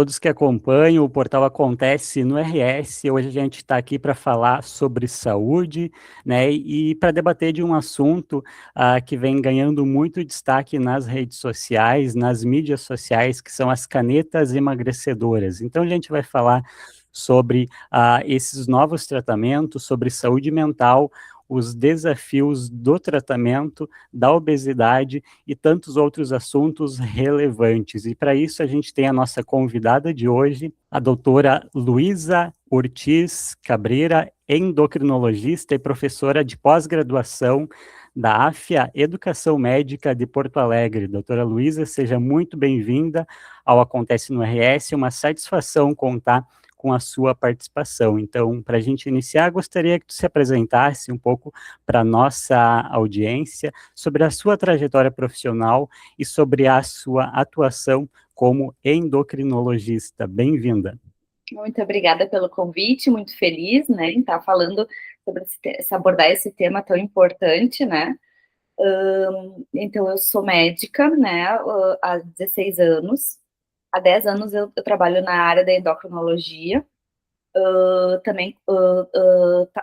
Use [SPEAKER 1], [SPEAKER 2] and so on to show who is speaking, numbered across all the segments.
[SPEAKER 1] Todos que acompanham, o portal acontece no RS. Hoje a gente está aqui para falar sobre saúde, né? E para debater de um assunto que vem ganhando muito destaque nas redes sociais, nas mídias sociais, que são as canetas emagrecedoras. Então a gente vai falar sobre esses novos tratamentos, sobre saúde mental, os desafios do tratamento, da obesidade e tantos outros assuntos relevantes. E para isso a gente tem a nossa convidada de hoje, a doutora Luísa Ortiz Cabreira, endocrinologista e professora de pós-graduação da AFIA Educação Médica de Porto Alegre. Doutora Luísa, seja muito bem-vinda ao Acontece no RS, uma satisfação contar com a sua participação. Então, para a gente iniciar, gostaria que tu se apresentasse um pouco para a nossa audiência sobre a sua trajetória profissional e sobre a sua atuação como endocrinologista. Bem-vinda.
[SPEAKER 2] Muito obrigada pelo convite, muito feliz, né, em estar falando sobre abordar esse tema tão importante, né. Então, eu sou médica, né, há 16 anos. Há 10 anos eu trabalho na área da endocrinologia. Também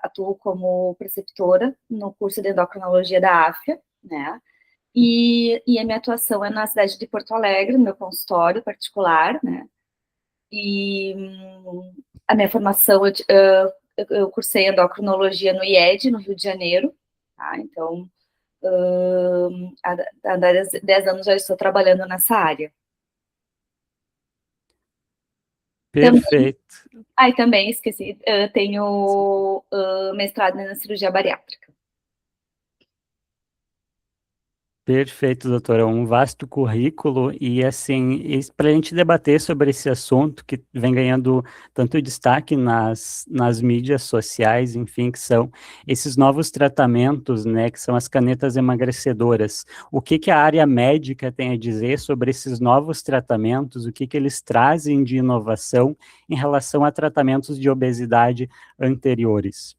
[SPEAKER 2] atuo como preceptora no curso de endocrinologia da AFIA, né, e a minha atuação é na cidade de Porto Alegre, no meu consultório particular, né, e a minha formação, eu cursei endocrinologia no IED, no Rio de Janeiro, tá? Então, há 10 anos já estou trabalhando nessa área. Também,
[SPEAKER 1] Perfeito.
[SPEAKER 2] também esqueci, tenho mestrado na cirurgia bariátrica.
[SPEAKER 1] Perfeito, doutora. Um vasto currículo e, assim, para a gente debater sobre esse assunto que vem ganhando tanto destaque nas mídias sociais, enfim, que são esses novos tratamentos, né, que são as canetas emagrecedoras. O que que a área médica tem a dizer sobre esses novos tratamentos? O que que eles trazem de inovação em relação a tratamentos de obesidade anteriores?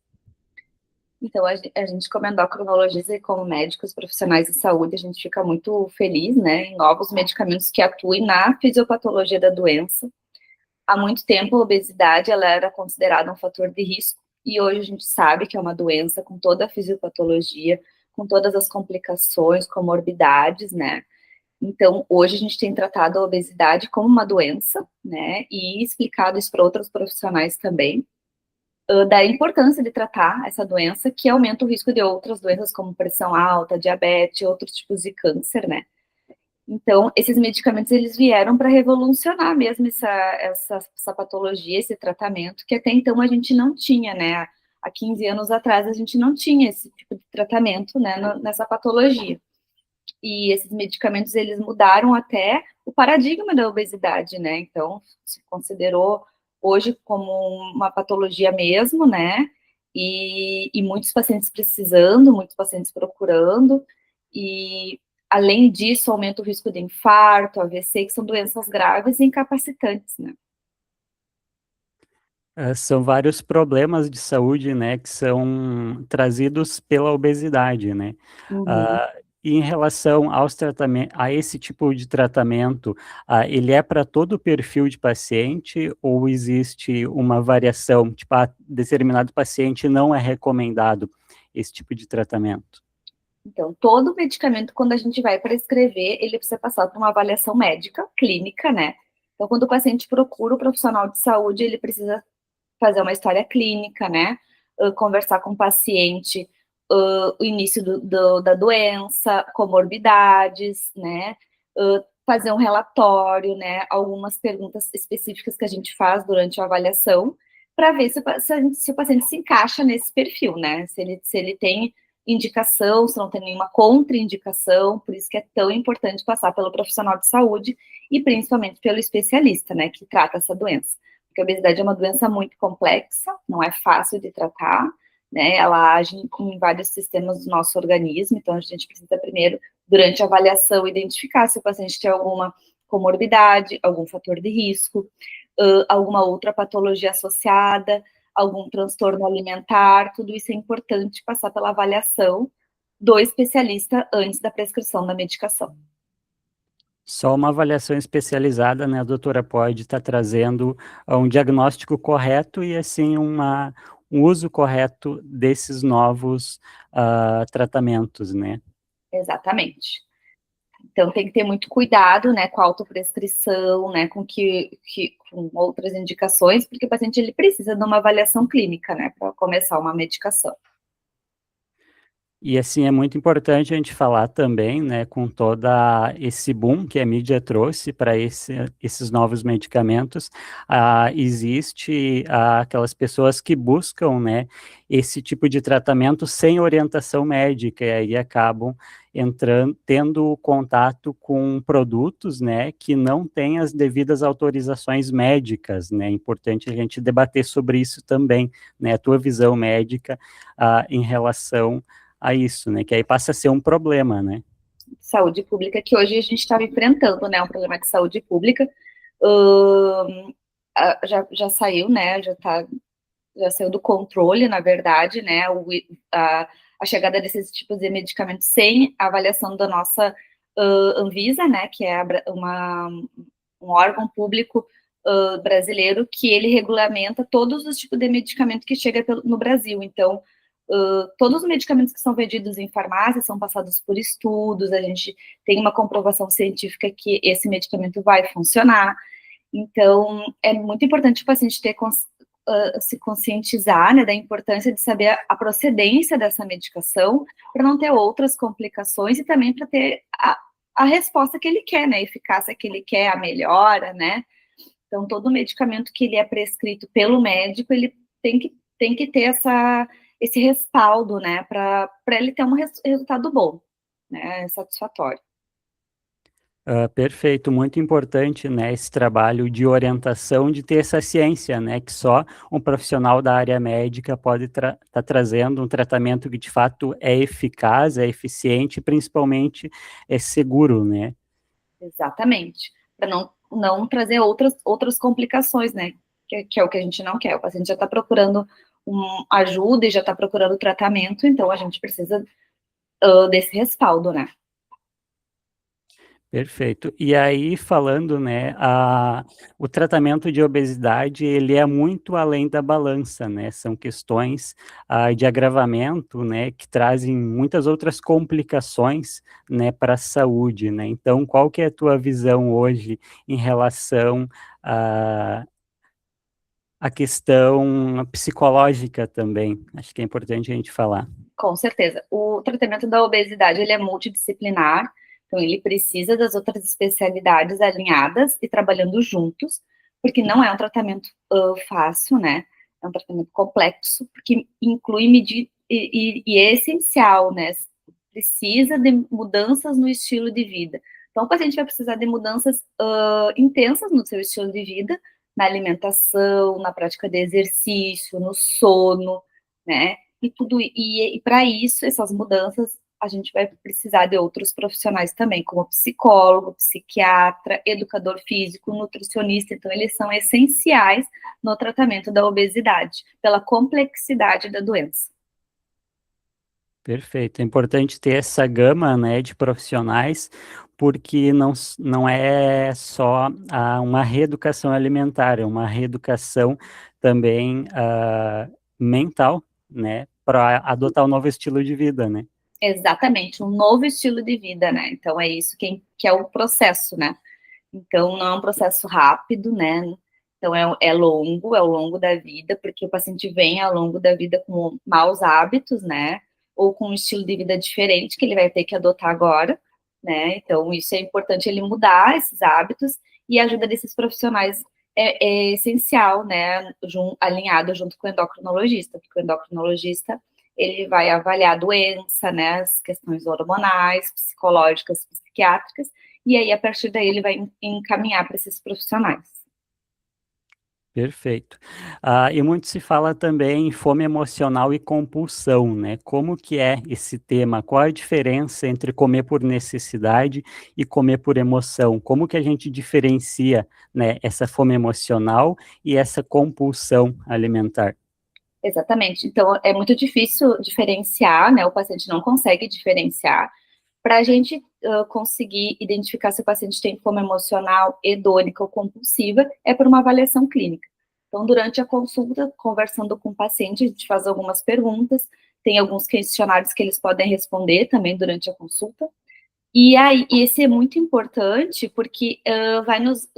[SPEAKER 2] Então, a gente, como endocrinologista e como médicos profissionais de saúde, a gente fica muito feliz, né, em novos medicamentos que atuem na fisiopatologia da doença. Há muito tempo, a obesidade ela era considerada um fator de risco, e hoje a gente sabe que é uma doença com toda a fisiopatologia, com todas as complicações, comorbidades, né? Então, hoje a gente tem tratado a obesidade como uma doença, né, e explicado isso para outros profissionais também, da importância de tratar essa doença, que aumenta o risco de outras doenças, como pressão alta, diabetes, outros tipos de câncer, né? Então, esses medicamentos, eles vieram para revolucionar mesmo essa patologia, esse tratamento, que até então a gente não tinha, né? Há 15 anos atrás, a gente não tinha esse tipo de tratamento, né, nessa patologia. E esses medicamentos, eles mudaram até o paradigma da obesidade, né? Então, se considerou hoje como uma patologia mesmo, né? E muitos pacientes precisando, muitos pacientes procurando, e além disso, aumenta o risco de infarto, AVC, que são doenças graves e incapacitantes, né?
[SPEAKER 1] São vários problemas de saúde, né, que são trazidos pela obesidade, né?
[SPEAKER 2] Uhum.
[SPEAKER 1] E em relação aos tratamentos, a esse tipo de tratamento, ele é para todo o perfil de paciente ou existe uma variação? Tipo, determinado paciente não é recomendado esse tipo de tratamento?
[SPEAKER 2] Então, todo medicamento, quando a gente vai prescrever, ele precisa passar por uma avaliação médica, clínica, né? Então, quando o paciente procura o profissional de saúde, ele precisa fazer uma história clínica, né? Conversar com o paciente, o início da doença, comorbidades, né? Fazer um relatório, né? Algumas perguntas específicas que a gente faz durante a avaliação, para ver se o paciente se encaixa nesse perfil, né? Se ele tem indicação, se não tem nenhuma contraindicação, por isso que é tão importante passar pelo profissional de saúde e principalmente pelo especialista, né, que trata essa doença. Porque a obesidade é uma doença muito complexa, não é fácil de tratar, né, ela age em vários sistemas do nosso organismo, então a gente precisa primeiro, durante a avaliação, identificar se o paciente tem alguma comorbidade, algum fator de risco, alguma outra patologia associada, algum transtorno alimentar, tudo isso é importante passar pela avaliação do especialista antes da prescrição da medicação.
[SPEAKER 1] Só uma avaliação especializada, né, a doutora, pode estar trazendo um diagnóstico correto e, assim, um uso correto desses novos tratamentos, né?
[SPEAKER 2] Exatamente. Então, tem que ter muito cuidado, né, com a autoprescrição, né, com outras indicações, porque o paciente, ele precisa de uma avaliação clínica, né, para começar uma medicação.
[SPEAKER 1] E, assim, é muito importante a gente falar também, né, com toda esse boom que a mídia trouxe para esses novos medicamentos, existe aquelas pessoas que buscam, né, esse tipo de tratamento sem orientação médica, e aí acabam tendo contato com produtos, né, que não têm as devidas autorizações médicas, né, é importante a gente debater sobre isso também, né, a tua visão médica, em relação a isso, né, que aí passa a ser um problema, né.
[SPEAKER 2] Saúde pública que hoje a gente está enfrentando, né, um problema de saúde pública, hã, já saiu, né, já saiu do controle, na verdade, né, a, a chegada desses tipos de medicamentos sem avaliação da nossa Anvisa, né, que é um órgão público brasileiro que ele regulamenta todos os tipos de medicamento que chega no Brasil. Então, todos os medicamentos que são vendidos em farmácia são passados por estudos, a gente tem uma comprovação científica que esse medicamento vai funcionar. Então, é muito importante o paciente se conscientizar, né, da importância de saber a procedência dessa medicação, para não ter outras complicações e também para ter a resposta que ele quer, né, a eficácia que ele quer, a melhora, né. Então, todo medicamento que ele é prescrito pelo médico, ele tem que ter esse respaldo, né, para ele ter um resultado bom, né, satisfatório.
[SPEAKER 1] Perfeito, muito importante, né, esse trabalho de orientação, de ter essa ciência, né, que só um profissional da área médica pode estar trazendo um tratamento que de fato é eficaz, é eficiente e principalmente é seguro, né.
[SPEAKER 2] Exatamente, para não trazer outras complicações, né, que é o que a gente não quer. O paciente já está procurando ajuda e já está procurando tratamento, então a gente precisa desse respaldo, né.
[SPEAKER 1] Perfeito. E aí falando, né, o tratamento de obesidade, ele é muito além da balança, né, são questões, de agravamento, né, que trazem muitas outras complicações, né, para a saúde, né. Então qual que é a tua visão hoje em relação à questão psicológica também? Acho que é importante a gente falar.
[SPEAKER 2] Com certeza. O tratamento da obesidade, ele é multidisciplinar, então ele precisa das outras especialidades alinhadas e trabalhando juntos, porque não é um tratamento fácil, né? É um tratamento complexo, porque inclui e é essencial, né? Precisa de mudanças no estilo de vida. Então, o paciente vai precisar de mudanças intensas no seu estilo de vida, na alimentação, na prática de exercício, no sono, né? E para isso, essas mudanças, a gente vai precisar de outros profissionais também, como psicólogo, psiquiatra, educador físico, nutricionista. Então, eles são essenciais no tratamento da obesidade, pela complexidade da doença.
[SPEAKER 1] Perfeito. É importante ter essa gama, né, de profissionais, porque não é só uma reeducação alimentar, é uma reeducação também mental, né, para adotar um novo estilo de vida, né?
[SPEAKER 2] Exatamente, um novo estilo de vida, né? Então, é isso que é o processo, né? Então, não é um processo rápido, né? Então, é longo, é ao longo da vida, porque o paciente vem ao longo da vida com maus hábitos, né? Ou com um estilo de vida diferente que ele vai ter que adotar agora, né? Então, isso é importante ele mudar esses hábitos e a ajuda desses profissionais é essencial, né? Alinhado junto com o endocrinologista, porque o endocrinologista ele vai avaliar a doença, né? As questões hormonais, psicológicas, psiquiátricas, e aí, a partir daí, ele vai encaminhar para esses profissionais.
[SPEAKER 1] Perfeito. E muito se fala também em fome emocional e compulsão, né? Como que é esse tema? Qual a diferença entre comer por necessidade e comer por emoção? Como que a gente diferencia, né, essa fome emocional e essa compulsão alimentar?
[SPEAKER 2] Exatamente. Então, é muito difícil diferenciar, né? O paciente não consegue diferenciar. Para a gente conseguir identificar se o paciente tem fome emocional, hedônica ou compulsiva é por uma avaliação clínica. Então, durante a consulta, conversando com o paciente, a gente faz algumas perguntas, tem alguns questionários que eles podem responder também durante a consulta. E aí, esse é muito importante porque vai nos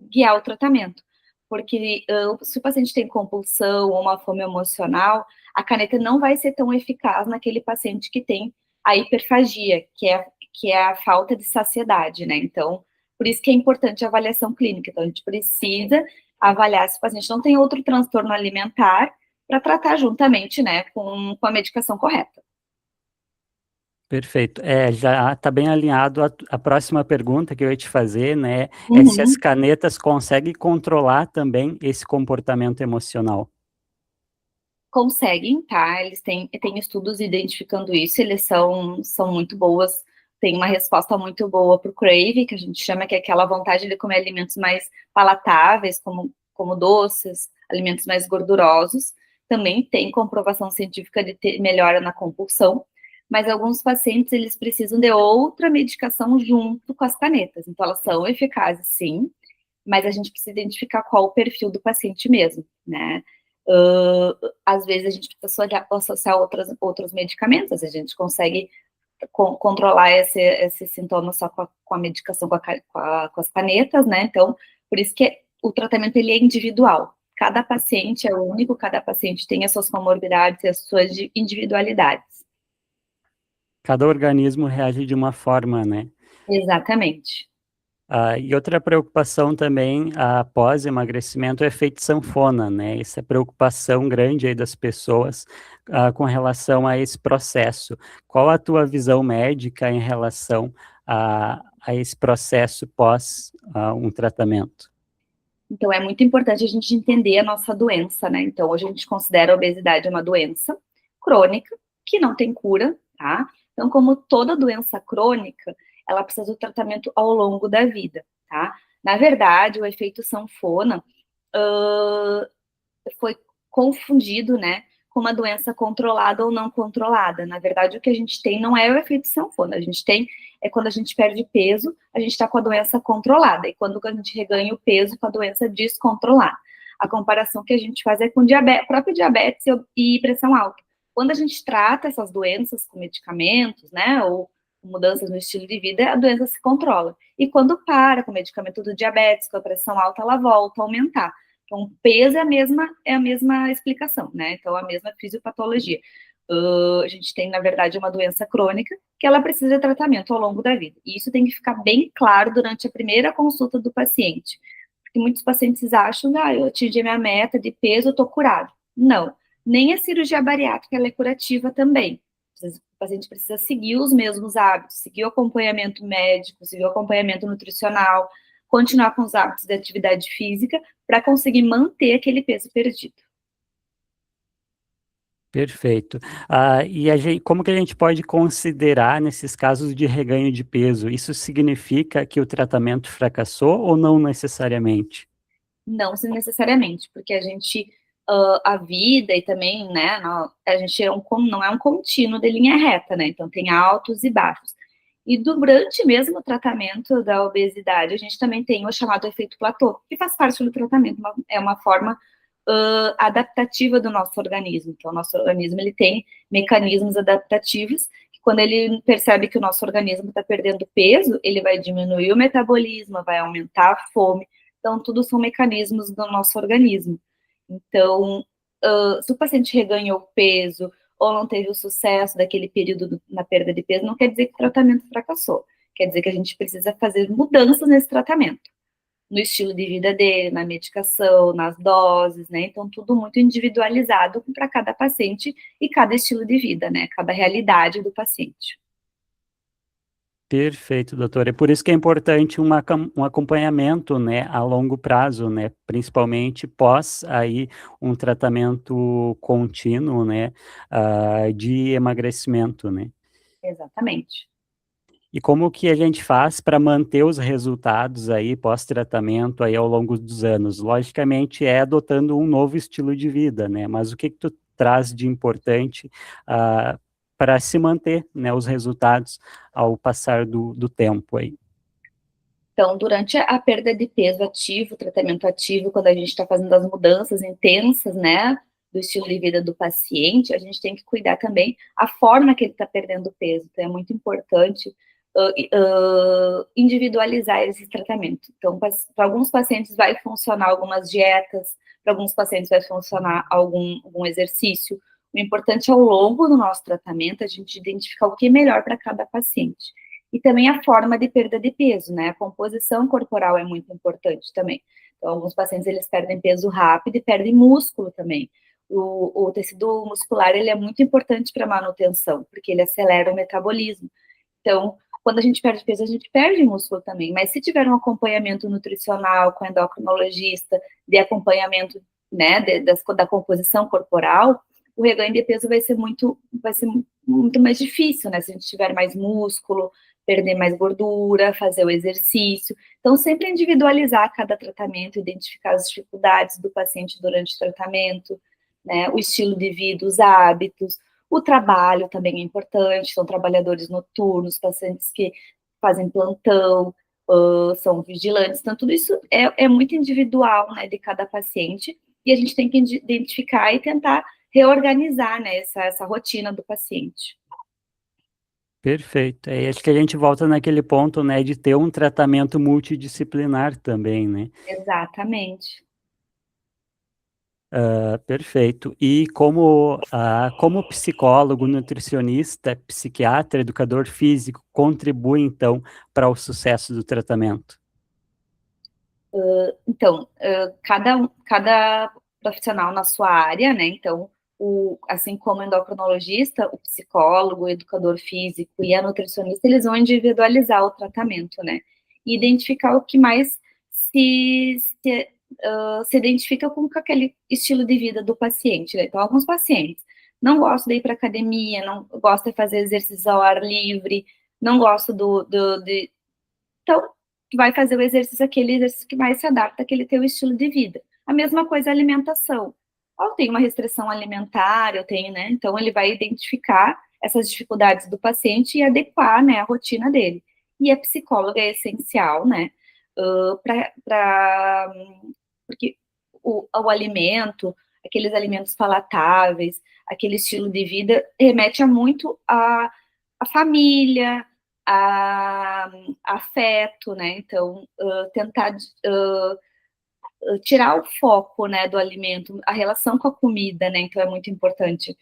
[SPEAKER 2] guiar o tratamento. Porque se o paciente tem compulsão ou uma fome emocional, a caneta não vai ser tão eficaz naquele paciente que tem a hiperfagia, que é a falta de saciedade, né? Então, por isso que é importante a avaliação clínica. Então, a gente precisa avaliar se o paciente não tem outro transtorno alimentar para tratar juntamente, né, com a medicação correta.
[SPEAKER 1] Perfeito. Já está bem alinhado a próxima pergunta que eu ia te fazer, né? É se as
[SPEAKER 2] Uhum.
[SPEAKER 1] canetas conseguem controlar também esse comportamento emocional.
[SPEAKER 2] Conseguem, tá? Eles têm estudos identificando isso, eles são muito boas, tem uma resposta muito boa para o crave, que a gente chama que é aquela vontade de comer alimentos mais palatáveis, como doces, alimentos mais gordurosos. Também tem comprovação científica de ter melhora na compulsão, mas alguns pacientes, eles precisam de outra medicação junto com as canetas. Então, elas são eficazes, sim, mas a gente precisa identificar qual o perfil do paciente mesmo, né? Às vezes a gente precisa associar outros medicamentos, às vezes a gente consegue controlar esse sintoma só com a medicação, com as canetas, né? Então, por isso que o tratamento ele é individual. Cada paciente é único, cada paciente tem as suas comorbidades e as suas individualidades.
[SPEAKER 1] Cada organismo reage de uma forma, né?
[SPEAKER 2] Exatamente.
[SPEAKER 1] E outra preocupação também, após emagrecimento, é o efeito sanfona, né? Essa preocupação grande aí das pessoas com relação a esse processo. Qual a tua visão médica em relação a esse processo pós um tratamento?
[SPEAKER 2] Então, é muito importante a gente entender a nossa doença, né? Então, hoje a gente considera a obesidade uma doença crônica, que não tem cura, tá? Então, como toda doença crônica, ela precisa do tratamento ao longo da vida, tá? Na verdade, o efeito sanfona foi confundido, né, com uma doença controlada ou não controlada. Na verdade, o que a gente tem não é o efeito sanfona, a gente tem é quando a gente perde peso, a gente está com a doença controlada, e quando a gente reganha o peso com a doença descontrolada. A comparação que a gente faz é com próprio diabetes e pressão alta. Quando a gente trata essas doenças com medicamentos, né, ou mudanças no estilo de vida, a doença se controla. E quando para com o medicamento do diabetes, com a pressão alta, ela volta a aumentar. Então, o peso é a mesma explicação, né? Então, a mesma fisiopatologia. A gente tem, na verdade, uma doença crônica que ela precisa de tratamento ao longo da vida. E isso tem que ficar bem claro durante a primeira consulta do paciente. Porque muitos pacientes acham, eu atingi a minha meta de peso, eu tô curado. Não. Nem a cirurgia bariátrica ela é curativa também. O paciente precisa seguir os mesmos hábitos, seguir o acompanhamento médico, seguir o acompanhamento nutricional, continuar com os hábitos de atividade física para conseguir manter aquele peso perdido.
[SPEAKER 1] Perfeito. Como que a gente pode considerar nesses casos de reganho de peso? Isso significa que o tratamento fracassou ou não necessariamente?
[SPEAKER 2] Não necessariamente, porque a gente, a vida e também, né, a gente não é um contínuo de linha reta, né, então tem altos e baixos. E durante mesmo o tratamento da obesidade, a gente também tem o chamado efeito platô, que faz parte do tratamento, é uma forma adaptativa do nosso organismo. Então, o nosso organismo ele tem mecanismos adaptativos que, quando ele percebe que o nosso organismo está perdendo peso, ele vai diminuir o metabolismo, vai aumentar a fome. Então, tudo são mecanismos do nosso organismo. Então, se o paciente reganhou peso ou não teve o sucesso daquele período na perda de peso, não quer dizer que o tratamento fracassou. Quer dizer que a gente precisa fazer mudanças nesse tratamento, no estilo de vida dele, na medicação, nas doses, né? Então, tudo muito individualizado para cada paciente e cada estilo de vida, né? Cada realidade do paciente.
[SPEAKER 1] Perfeito, doutor. É por isso que é importante um acompanhamento, né, a longo prazo, né, principalmente pós aí um tratamento contínuo, né, de emagrecimento, né.
[SPEAKER 2] Exatamente.
[SPEAKER 1] E como que a gente faz para manter os resultados aí pós-tratamento aí ao longo dos anos? Logicamente é adotando um novo estilo de vida, né, mas o que que tu traz de importante, para se manter, né, os resultados ao passar do tempo aí.
[SPEAKER 2] Então, durante a perda de peso ativo, tratamento ativo, quando a gente está fazendo as mudanças intensas, né, do estilo de vida do paciente, a gente tem que cuidar também a forma que ele está perdendo peso. Então, é muito importante individualizar esse tratamento. Então, para alguns pacientes vai funcionar algumas dietas, para alguns pacientes vai funcionar algum exercício. O importante ao longo do nosso tratamento, a gente identificar o que é melhor para cada paciente. E também a forma de perda de peso, né? A composição corporal é muito importante também. Então, alguns pacientes, eles perdem peso rápido e perdem músculo também. O tecido muscular, ele é muito importante para a manutenção, porque ele acelera o metabolismo. Então, quando a gente perde peso, a gente perde músculo também. Mas se tiver um acompanhamento nutricional com endocrinologista, de acompanhamento, né, da composição corporal, o reganho de peso vai ser muito mais difícil, né? Se a gente tiver mais músculo, perder mais gordura, fazer o exercício. Então, sempre individualizar cada tratamento, identificar as dificuldades do paciente durante o tratamento, né? O estilo de vida, os hábitos, o trabalho também é importante, são trabalhadores noturnos, pacientes que fazem plantão, são vigilantes, então tudo isso é muito individual, né, de cada paciente, e a gente tem que identificar e tentar reorganizar, né, essa rotina do paciente.
[SPEAKER 1] Perfeito. Aí acho que a gente volta naquele ponto, né, de ter um tratamento multidisciplinar também, né?
[SPEAKER 2] Exatamente.
[SPEAKER 1] Perfeito. E como psicólogo, nutricionista, psiquiatra, educador físico, contribui, então, para o sucesso do tratamento?
[SPEAKER 2] Então, cada profissional na sua área, né? Então, assim como o endocrinologista, o psicólogo, o educador físico e a nutricionista, eles vão individualizar o tratamento, né? E identificar o que mais se identifica com aquele estilo de vida do paciente, né? Então, alguns pacientes não gostam de ir para academia, não gostam de fazer exercícios ao ar livre, não gostam Então, vai fazer aquele exercício que mais se adapta àquele teu estilo de vida. A mesma coisa a alimentação. Eu tenho uma restrição alimentar, eu tenho, né? Então, ele vai identificar essas dificuldades do paciente e adequar, né, a rotina dele. E a psicóloga é essencial, né? Porque o alimento, aqueles alimentos palatáveis, aquele estilo de vida, remete a muito a família, a afeto, né? Então, tentar tirar o foco, né, do alimento, a relação com a comida, né? Então, é muito importante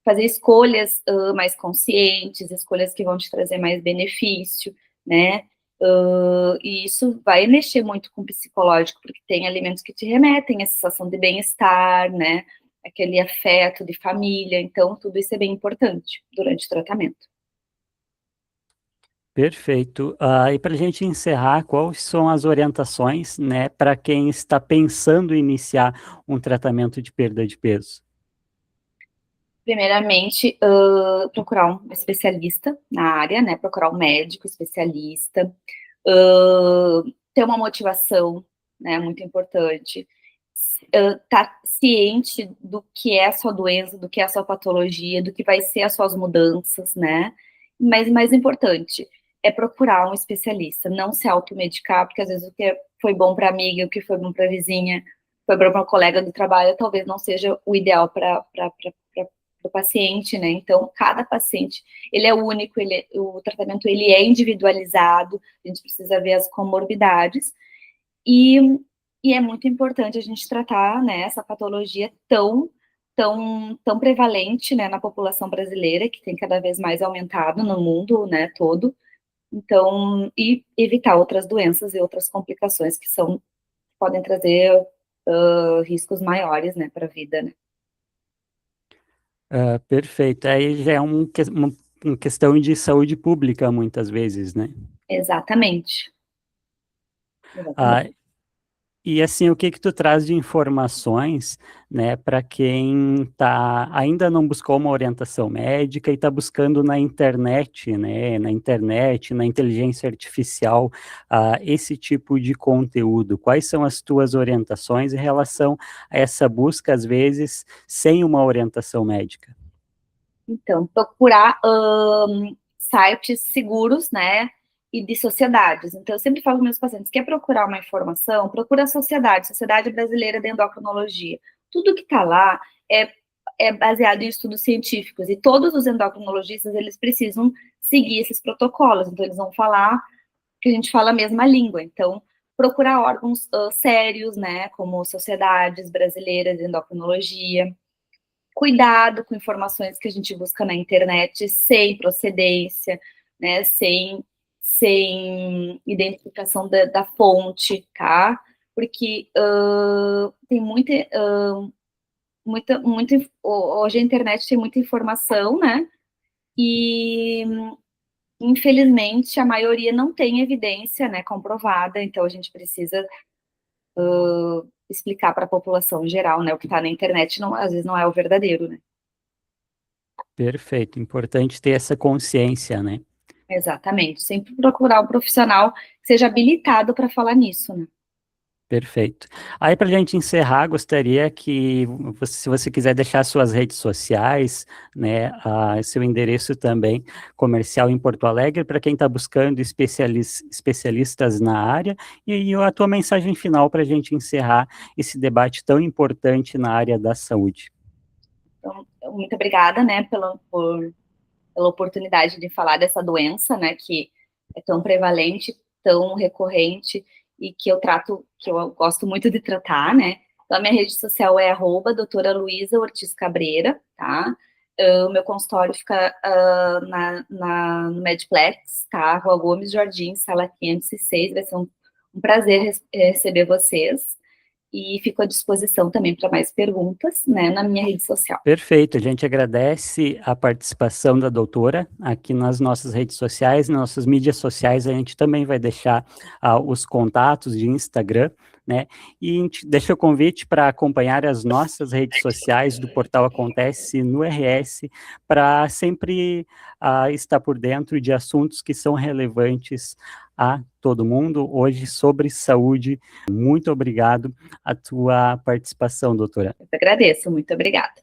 [SPEAKER 2] fazer escolhas mais conscientes, escolhas que vão te trazer mais benefício, né? E isso vai mexer muito com o psicológico, porque tem alimentos que te remetem à sensação de bem-estar, né? Aquele afeto de família. Então, tudo isso é bem importante durante o tratamento.
[SPEAKER 1] Perfeito. E para a gente encerrar, quais são as orientações, né, para quem está pensando em iniciar um tratamento de perda de peso?
[SPEAKER 2] Primeiramente, procurar um especialista na área, né? Procurar um médico especialista, ter uma motivação, né? Muito importante. Tá ciente do que é a sua doença, do que é a sua patologia, do que vai ser as suas mudanças, né? Mas mais importante é procurar um especialista, não se automedicar, porque às vezes o que foi bom para a amiga, o que foi bom para a vizinha, foi bom para uma colega do trabalho, talvez não seja o ideal para do paciente, né? Então, cada paciente, ele é único, o tratamento, ele é individualizado, a gente precisa ver as comorbidades, e, e é muito importante a gente tratar, né, essa patologia tão prevalente, né, na população brasileira, que tem cada vez mais aumentado no mundo, né, todo, então, e evitar outras doenças e outras complicações que podem trazer riscos maiores, né, para a vida, né.
[SPEAKER 1] Perfeito. Aí já é uma questão de saúde pública, muitas vezes, né?
[SPEAKER 2] Exatamente.
[SPEAKER 1] Ah,
[SPEAKER 2] Exatamente.
[SPEAKER 1] e assim, o que que tu traz de informações, né, para quem ainda não buscou uma orientação médica e está buscando na internet, né, na inteligência artificial, esse tipo de conteúdo? Quais são as tuas orientações em relação a essa busca, às vezes, sem uma orientação médica?
[SPEAKER 2] Então, procurar sites seguros, né, e de sociedades. Então, eu sempre falo para meus pacientes, quer procurar uma informação? Procura a Sociedade Brasileira de Endocrinologia. Tudo que está lá é baseado em estudos científicos, e todos os endocrinologistas, eles precisam seguir esses protocolos, então eles vão falar que a gente fala a mesma língua. Então, procurar órgãos sérios, né, como sociedades brasileiras de endocrinologia. Cuidado com informações que a gente busca na internet sem procedência, né, sem identificação da fonte, tá? Porque tem hoje a internet tem muita informação, né? E infelizmente a maioria não tem evidência, né, comprovada, então a gente precisa explicar para a população em geral, né? O que está na internet não, às vezes não é o verdadeiro, né?
[SPEAKER 1] Perfeito, importante ter essa consciência, né?
[SPEAKER 2] Exatamente. Sempre procurar um profissional que seja habilitado para falar nisso, né?
[SPEAKER 1] Perfeito. Aí, para a gente encerrar, gostaria que, se você quiser deixar suas redes sociais, né, seu endereço também comercial em Porto Alegre, para quem está buscando especialistas na área, e a tua mensagem final para a gente encerrar esse debate tão importante na área da saúde.
[SPEAKER 2] Então, muito obrigada, né, pela oportunidade de falar dessa doença, né, que é tão prevalente, tão recorrente, e que eu gosto muito de tratar, né. Então, a minha rede social é @doutora Luísa Ortiz Cabreira, tá? O meu consultório fica no Medplex, tá? Rua Gomes Jardim, sala 506. Vai ser um prazer receber vocês. E fico à disposição também para mais perguntas, né, na minha rede social.
[SPEAKER 1] Perfeito, a gente agradece a participação da doutora aqui nas nossas redes sociais, nas nossas mídias sociais. A gente também vai deixar os contatos de Instagram, né? E a gente deixa o convite para acompanhar as nossas redes sociais do Portal Acontece no RS, para sempre estar por dentro de assuntos que são relevantes a todo mundo hoje sobre saúde. Muito obrigado a tua participação, doutora.
[SPEAKER 2] Eu agradeço, muito obrigada.